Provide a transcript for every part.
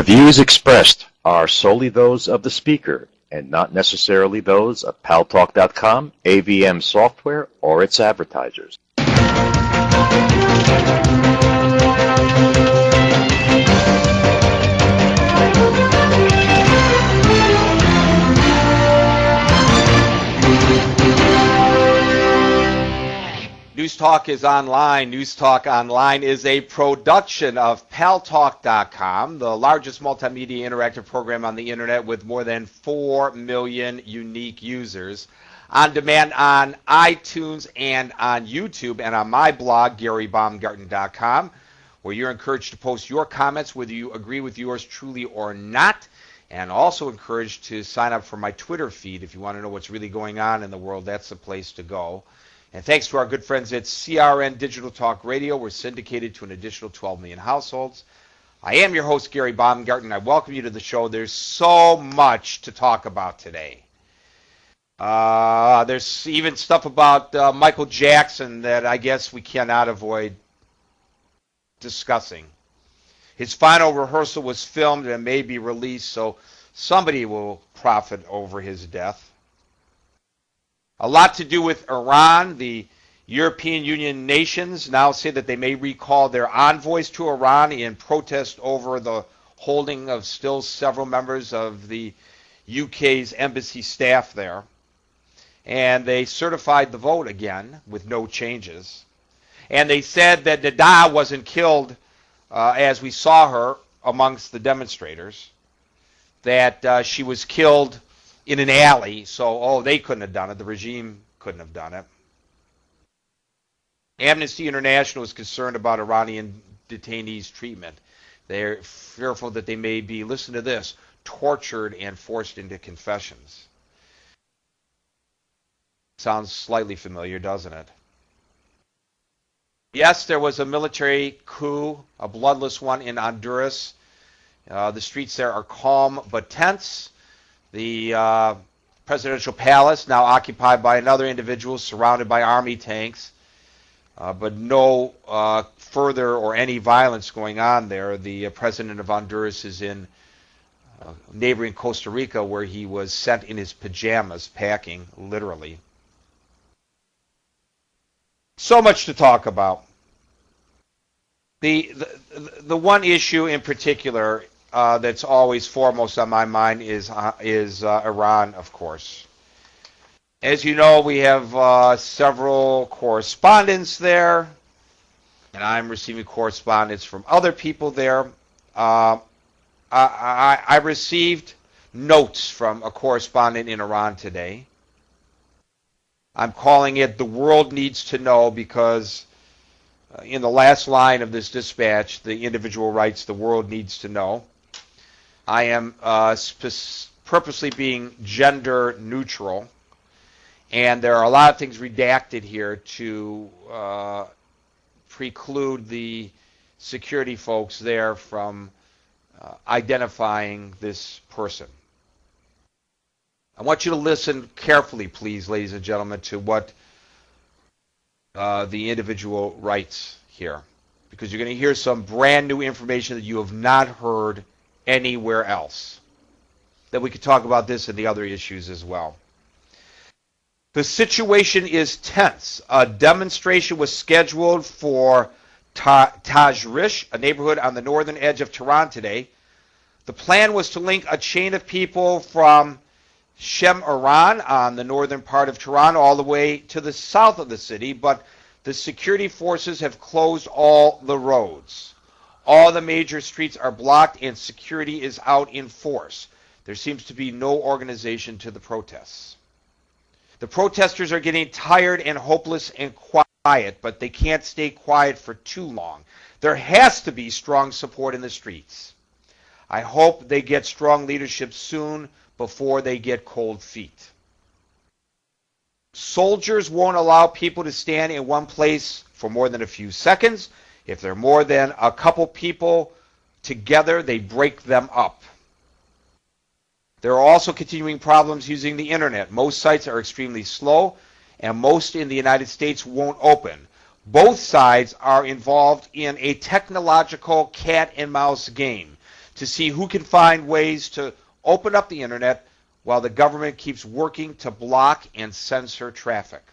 The views expressed are solely those of the speaker and not necessarily those of Paltalk.com, AVM Software, or its advertisers. News Talk is online. News Talk Online is a production of Paltalk.com, the largest multimedia interactive program on the internet with more than 4 million unique users. On demand on iTunes and on YouTube and on my blog, GaryBaumgarten.com, where you're encouraged to post your comments, whether you agree with yours truly or not, and also encouraged to sign up for my Twitter feed if you want to know what's really going on in the world. That's the place to go. And thanks to our good friends at CRN Digital Talk Radio, we're syndicated to an additional 12 million households. I am your host, Gary Baumgarten. I welcome you to the show. There's so much to talk about today. There's even stuff about Michael Jackson that I guess we cannot avoid discussing. His final rehearsal was filmed and may be released, so somebody will profit over his death. A lot to do with Iran. The European Union nations now say that they may recall their envoys to Iran in protest over the holding of still several members of the UK's embassy staff there. And they certified the vote again with no changes. And they said that Nada wasn't killed as we saw her amongst the demonstrators, that she was killed in an alley, so, they couldn't have done it. The regime couldn't have done it. Amnesty International is concerned about Iranian detainees' treatment. They're fearful that they may be, listen to this, tortured and forced into confessions. Sounds slightly familiar, doesn't it? Yes, there was a military coup, a bloodless one in Honduras. The streets there are calm but tense. The presidential palace now occupied by another individual surrounded by army tanks, but no further or any violence going on there. The president of Honduras is in neighboring Costa Rica, where he was sent in his pajamas, packing, literally. So much to talk about. The one issue in particular that's always foremost on my mind is Iran, of course. As you know, we have several correspondents there, and I'm receiving correspondence from other people there. I received notes from a correspondent in Iran today. I'm calling it "The World Needs to Know" because in the last line of this dispatch, the individual writes, "The world needs to know." I am purposely being gender neutral, and there are a lot of things redacted here to preclude the security folks there from identifying this person. I want you to listen carefully, please, ladies and gentlemen, to what the individual writes here, because you're going to hear some brand new information that you have not heard anywhere else. That we could talk about this and the other issues as well. The situation is tense. A demonstration was scheduled for Tajrish, a neighborhood on the northern edge of Tehran today. The plan was to link a chain of people from Shemiran on the northern part of Tehran all the way to the south of the city, but the security forces have closed all the roads. All the major streets are blocked and security is out in force. There seems to be no organization to the protests. The protesters are getting tired and hopeless and quiet, but they can't stay quiet for too long. There has to be strong support in the streets. I hope they get strong leadership soon before they get cold feet. Soldiers won't allow people to stand in one place for more than a few seconds. If there are more than a couple people together, they break them up. There are also continuing problems using the internet. Most sites are extremely slow, and most in the United States won't open. Both sides are involved in a technological cat and mouse game. to see who can find ways to open up the internet while the government keeps working to block and censor traffic.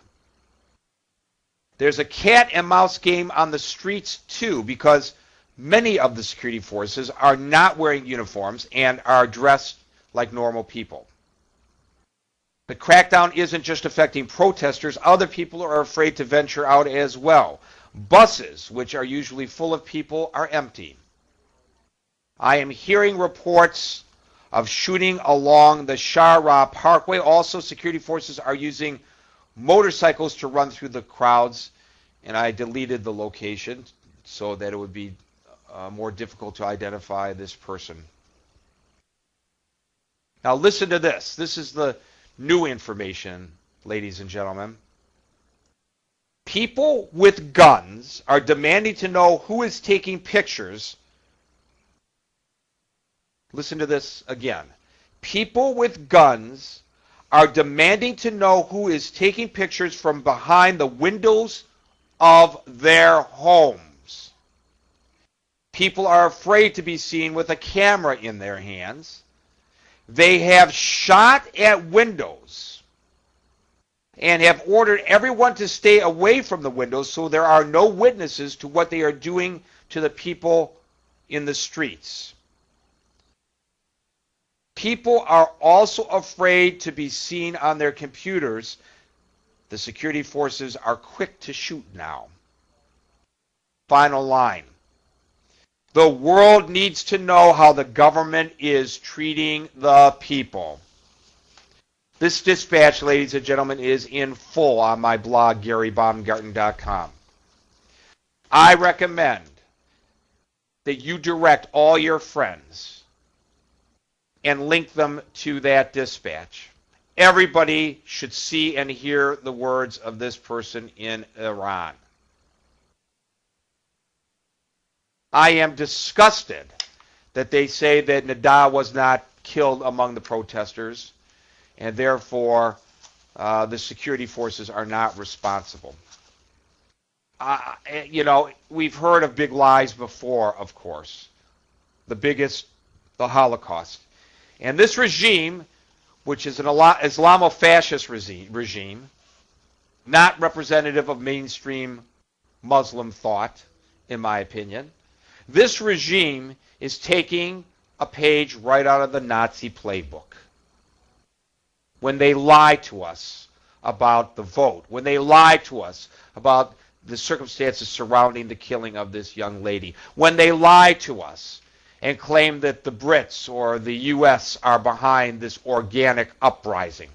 There's a cat and mouse game on the streets too, because many of the security forces are not wearing uniforms and are dressed like normal people. The crackdown isn't just affecting protesters. Other people are afraid to venture out as well. Buses, which are usually full of people, are empty. I am hearing reports of shooting along the Shara Parkway. Also, security forces are using motorcycles to run through the crowds, and I deleted the location so that it would be more difficult to identify this person. Now listen to this. This is the new information, ladies and gentlemen. People with guns are demanding to know who is taking pictures. Listen to this again. People with guns are demanding to know who is taking pictures from behind the windows of their homes. People are afraid to be seen with a camera in their hands. They have shot at windows and have ordered everyone to stay away from the windows so there are no witnesses to what they are doing to the people in the streets. People are also afraid to be seen on their computers. The security forces are quick to shoot now. Final line. The world needs to know how the government is treating the people. This dispatch, ladies and gentlemen, is in full on my blog, GaryBaumgarten.com. I recommend that you direct all your friends and link them to that dispatch. Everybody should see and hear the words of this person in Iran. I am disgusted that they say that Nada was not killed among the protesters, and therefore the security forces are not responsible. We've heard of big lies before, of course. The biggest, the Holocaust. And this regime, which is an Islamo-fascist regime, not representative of mainstream Muslim thought, in my opinion, this regime is taking a page right out of the Nazi playbook. When they lie to us about the vote, when they lie to us about the circumstances surrounding the killing of this young lady, when they lie to us and claim that the Brits or the U.S. are behind this organic uprising.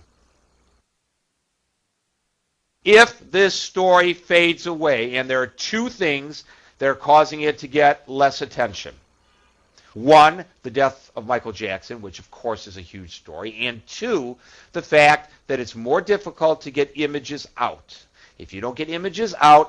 If this story fades away, and there are two things that are causing it to get less attention. One, the death of Michael Jackson, which of course is a huge story. And two, the fact that it's more difficult to get images out. If you don't get images out,